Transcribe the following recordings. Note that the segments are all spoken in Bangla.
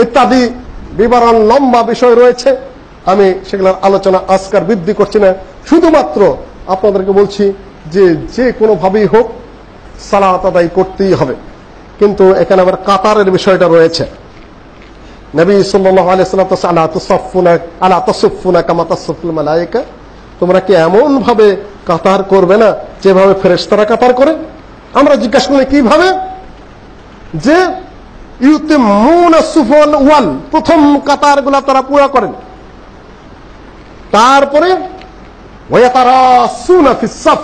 ইত্যাদি বিবরণ লম্বা বিষয় রয়েছে। আমি সেগুলোর আলোচনা আজকার বৃদ্ধি করছি না, শুধুমাত্র আপনাদেরকে বলছি যে যে কোনোভাবেই হোক সালাত আদায় করতেই হবে। কিন্তু এখানে আবার কাতারের বিষয়টা রয়েছে। নবী সাল্লাল্লাহু আলাইহি ওয়াসাল্লাম আলা তাসাফফুনা কামা তাসাফফুল মালায়েকা, তোমরা কি এমন ভাবে কাতার করবে না যেভাবে ফেরেশতারা কাতার করে? আমরা জিজ্ঞাসা করি কিভাবে? যে ইউতিমুনা সুফুল ওয়াল, প্রথম কাতারগুলো তারা পুরো করেন, তারপরে ওয়াতারাসুনা ফিস সাফ,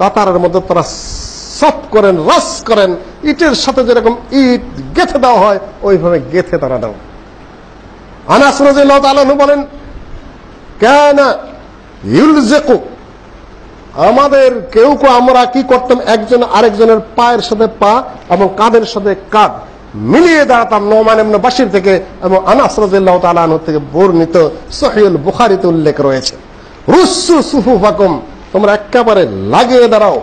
কাতারের মধ্যে তারা সাফ করেন, রাস করেন, ইটের সাথে যেরকম ইট গেঁথে দেওয়া হয় ওইভাবে গেঁথে তারা দাও। আনাস রাদিয়াল্লাহু তাআলা বলেন, কানা ইউলজিকু, আমাদের কেউ আমরা কি করতাম, একজন আরেকজনের পায়ের সাথে পা এবং কাঁধের সাথে কাঁধ মিলিয়ে দাঁড়াতাম। নোমান ইবনে বাশির থেকে এবং আনাস রাদিয়াল্লাহু তাআলা আনহু থেকে বর্ণিত সহিহুল বুখারীতে উল্লেখ রয়েছে। রুসু সুফুফাকুম, তোমরা একেবারে লাগিয়ে দাঁড়াও।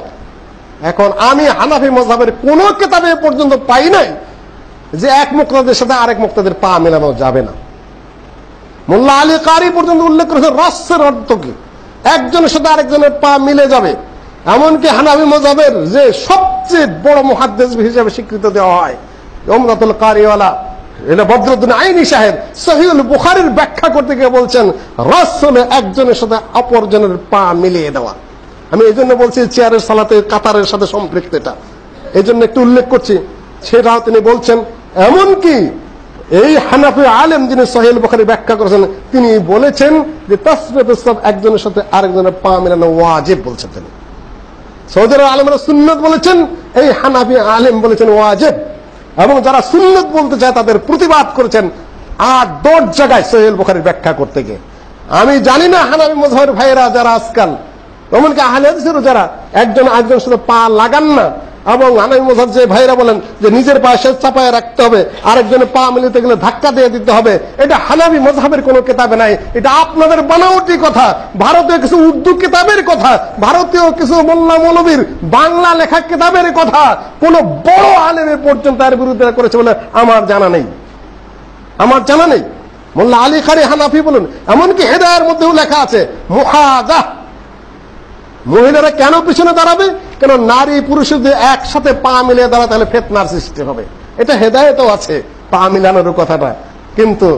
এখন আমি হানাফি মাযহাবের কোন কিতাবে পর্যন্ত পাই নাই যে এক মুক্তাদের সাথে আরেক মুক্তাদের পা মেলানো যাবে না। মোল্লা আলী কারি পর্যন্ত উল্লেখ করেছে রাসের অর্থ কি, একজনের সাথে আরেকজনের পা মিলে যাবে। এমনকি হানাফি মাযহাবের যে সবচেয়ে বড় মুহাদ্দিস হিসেবে স্বীকৃতি দেওয়া হয় উমদাতুল কারিওয়ালা, এটা বদরুদ্দিন আইনি সাহেব সহিহুল বুখারীর ব্যাখ্যা করতে গিয়ে বলছেন রাস হলো একজনের সাথে অপরজনের পা মিলিয়ে দেওয়া। আমি এই জন্য বলছি চেয়ারের সালাতে কাতারের সাথে সম্পৃক্ত, এটা এই জন্য একটু উল্লেখ করছি। সেটাও তিনি বলছেন। এমনকি এই হানাফি আলেম যিনি সহিহুল বুখারী ব্যাখ্যা করেছেন তিনি বলেছেন যে তাসবিয়াতুস সাফ একজনের সাথে আরেকজনের পা মেলানো ওয়াজিব বলছেন তিনি। সৌদি আরবের আলেমরা সুন্নাত বলেছেন, এই হানাফি আলেম বলেছেন ওয়াজিব। এবং যারা সুন্নাত বলতে চায় তাদের প্রতিবাদ করেছেন 8-10 জায়গায় সহিহুল বুখারীর ব্যাখ্যা করতে গিয়ে। আমি জানি না হানাফি মাযহাবের ভাইয়েরা যারা আজকাল, এমনকি আহলে হাদিসেরও যারা একজন আরেকজনের সাথে পা লাগান না, এবং হানাফি মাযহাব যে ভাইরা বলেন যে নিজের পা সে চাপায় রাখতে হবে, আরেকজনের পা মিলাতে গেলে ধাক্কা দিয়ে দিতে হবে, এটা হানাফি মাযহাবের কোনো কিতাবে নাই। এটা আপনাদের বানাওয়াটি কথা, ভারতীয় কিছু উর্দু কিতাবের কথা, ভারতীয় কিছু মোল্লা মৌলবীর বাংলা লেখা কিতাবের কথা। কোন বড় আলেমের পর্যন্ত এর বিরুদ্ধে করেছে বলে আমার জানা নেই, আমার জানা নেই। মোল্লা আলী কারি হানাফি বলুন, এমনকি হেদায়ের মধ্যেও লেখা আছে মুহাজা, মহিলারা কেন পিছনে দাঁড়াবে, কেন নারী পুরুষের যদি একসাথে পা মিলিয়ে দাঁড়ায় তাহলে ফিতনার সৃষ্টি হবে। এটা হেদায়েতও আছে পা মিলানোর কথাটা। কিন্তু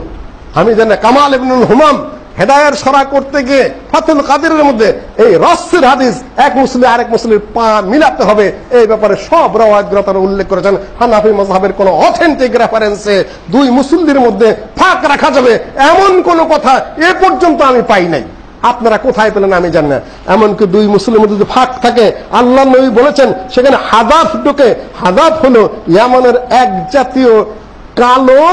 আমি জানি কামাল ইবনুল হুমাম হেদায়ের সরা করতে গিয়ে ফাতুল কাদিরের মধ্যে এই রাসের হাদিস এক মুসলিম আরেক মুসলিমের পা মিলাতে হবে এই ব্যাপারে সব রাওয়ায়াতগুলো তারা উল্লেখ করেছেন। হানাফি মাযহাবের কোন অথেন্টিক রেফারেন্সে দুই মুসলিমদের মধ্যে ফাঁক রাখা যাবে এমন কোন কথা এ পর্যন্ত আমি পাই নাই। আপনারা কোথায় পেলেন আমি জানি না। এমনকি দুই মুসলিমের মধ্যে ফাঁক থাকে, আল্লাহ নবী বলেছেন সেখানে হাদাফ ঢুকে। হাদাফ হলো ইয়ামানের এক জাতীয় কালো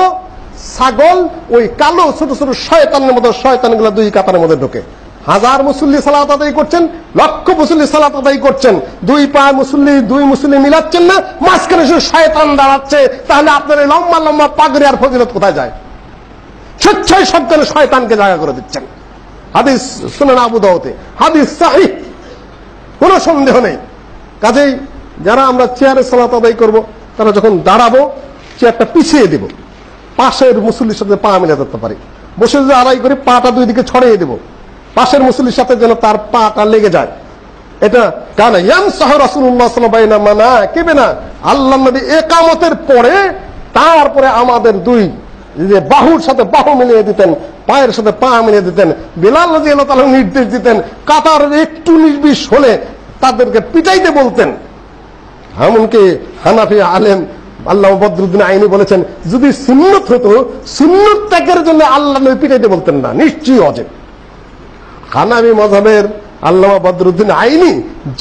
ছাগল, ওই কালো ছোট ছোট শয়তানের মতো শয়তানগুলো দুই কাতারের মধ্যে ঢোকে। হাজার মুসল্লি সালাত আদায় করছেন, লক্ষ মুসল্লি সালাত আদায় করছেন, দুই পা মুসল্লি দুই মুসল্লি মিলাচ্ছেন না, মাঝখানে শুধু শয়তান দাঁড়াচ্ছে। তাহলে আপনার এই লম্বা লম্বা পাগড়ি আর ফজিলত কোথায় যায়? স্বেচ্ছায় সবখানে শয়তানকে জায়গা করে দিচ্ছেন। হাদিস সুনান আবু দাউদে, হাদিস সহিহ, কোনো সন্দেহ নেই। কাজেই যারা আমরা চেয়ারে সালাত আদায় করব তারা যখন দাঁড়াবো চেয়ারটা পিছিয়ে দিব, পাশের মুসল্লির সাথে পা মিলে দিতে পারি। বসে যদি আদায় করি পাটা দুই দিকে ছড়িয়ে দেব, পাশের মুসল্লির সাথে যেন তার পাটা লেগে যায়। এটা কানা ইয়ামসাহু রাসূলুল্লাহ সাল্লাল্লাহু আলাইহি ওয়াসাল্লাম বাইনা মানাকিবিনা, আল্লাহর নবী ইকামতের পরে তারপরে আমাদের দুই যে বাহুর সাথে বাহু মিলিয়ে দিতেন, পায়ের সাথে পা মিলিয়ে দিতেন। বিলাল রাদিয়াল্লাহু তাআলা নির্দেশ দিতেন কাতারের একটু নির্বিষ হলে তাদেরকে পিটাইতে বলতেন। এমনকি হানাফি আলেম আল্লাহ বদরুদ্দিন আইনি বলেছেন যদি সুন্নত হতো সুন্নত ত্যাগের জন্য আল্লাহ নবী পিটাইতে বলতেন না, নিশ্চয়ই ওয়াজিব। হানাফি মাযহাবের আল্লামা বদরুদ্দিন আইনি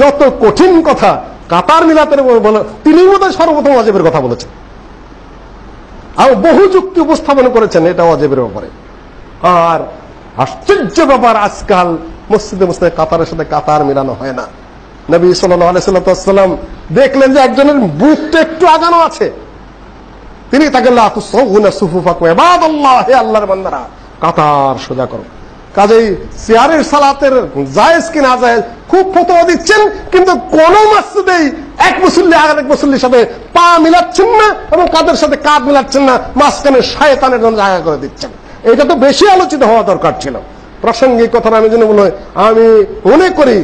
যত কঠিন কথা কাতার মিলাতের বলে তিনি বোধহয় সর্বপ্রথম ওয়াজিবের কথা বলেছেন, আর বহু যুক্তি উপস্থাপন করেছেন এটা ওয়াজিবের ব্যাপারে। আর আশ্চর্য ব্যাপার, আজকাল মসজিদে মসজিদে কাতারের সাথে কাতার মিলানো হয় না। নবী সাল্লাল্লাহু আলাইহি ওয়াসাল্লাম দেখলেন যে একজনের বুকটা একটু আগানো আছে, তিনি তাকে লা তুসাউনা সুফুফাকুম ইবাদাল্লাহ, হে আল্লাহর বান্দারা কাতার সোজা করো। কাজেই চেয়ারের সালাতের জায়েজ কি না জায়েজ খুব ফতোয়া দিচ্ছেন, কিন্তু কোন মসজিদেই এক মুসল্লি আরেক মুসল্লির সাথে পা মিলাচ্ছেন না এবং কাদের সাথে কাঁধ মিলাচ্ছেন না, মাঝখানে শয়তানের জন্য জায়গা করে দিচ্ছেন। এটা তো বেশি আলোচিত হওয়া দরকার ছিল। প্রাসঙ্গিক কথাটা আমি জন্য বলি, আমি মনে করি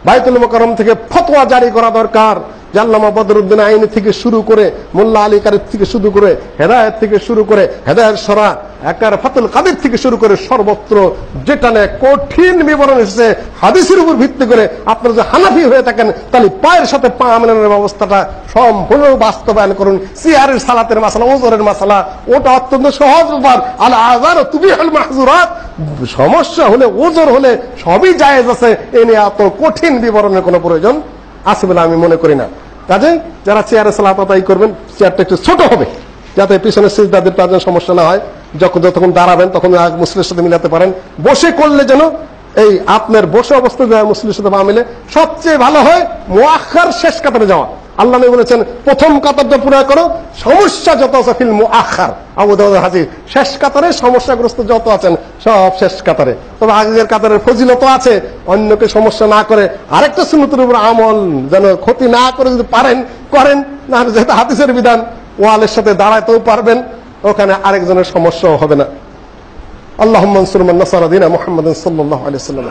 বাইতুল মুকাররম থেকে ফতোয়া জারি করা দরকার যে আল্লামা বদরুদ্দিন আইনি থেকে শুরু করে, মোল্লা আলী কারির থেকে শুরু করে, হেদায়েত থেকে শুরু করে, হেদায়েত সরা একার ফাতুল কাদির থেকে শুরু করে সর্বত্র যেটা নিয়ে কঠিন বিবরণ এসেছে হাদিসের উপর ভিত্তি করে, আপনারা যে হানাফি হয়ে থাকেন তাহলে পায়ের সাথে পা মেলানোর ব্যবস্থাটা সম্পূর্ণ বাস্তবায়ন করুন। সিয়ারের সালাতের মাসালা, ওজরের মাসালা, ওটা অত্যন্ত সহজ ব্যাপার। আল আযার তুবিহুল মাহযুরাত, সমস্যা হলে ওজর হলে সবই জায়েজ আছে, এ নিয়ে এত কঠিন বিবরণের কোনো প্রয়োজন আছে বলে আমি মনে করি না। কাজে যারা চেয়ারে সালাত আদায় করবেন, চেয়ারটা একটু ছোট হবে যাতে পিছনে সিজদাদের যেন সমস্যা না হয়। যতক্ষণ দাঁড়াবেন তখন মুসলিমের সাথে মিলাতে পারেন। বসে করলে যেন এই আপনার বসে অবস্থা মুসলিমের সাথে মিলে সবচেয়ে ভালো হয় মুআখার শেষ কাতারে যাওয়া। আল্লাহ নবী বলেছেন প্রথম কাতারটা পুরো করো, সমস্যা যত আছে ফিল মুআখার, আবু দাউদ হাদিস, শেষ কাতারে সমস্যাগ্রস্ত যত আছেন সব শেষ কাতারে। তবে আগের কাতারের ফজিলত আছে, অন্যকে সমস্যা না করে আরেকটা সুন্নতের উপর আমল যেন ক্ষতি না করে যদি পারেন করেন, না যেহেতু হাদিসের বিধান ওয়ালের সাথে দাঁড়াতেও পারবেন, ওখানে আরেকজনের সমস্যাও হবে না। আল্লাহুম্মা আনসুর মান নাসারা দীনা মুহাম্মাদিন সাল্লাল্লাহু আলাইহি ওয়াসাল্লাম।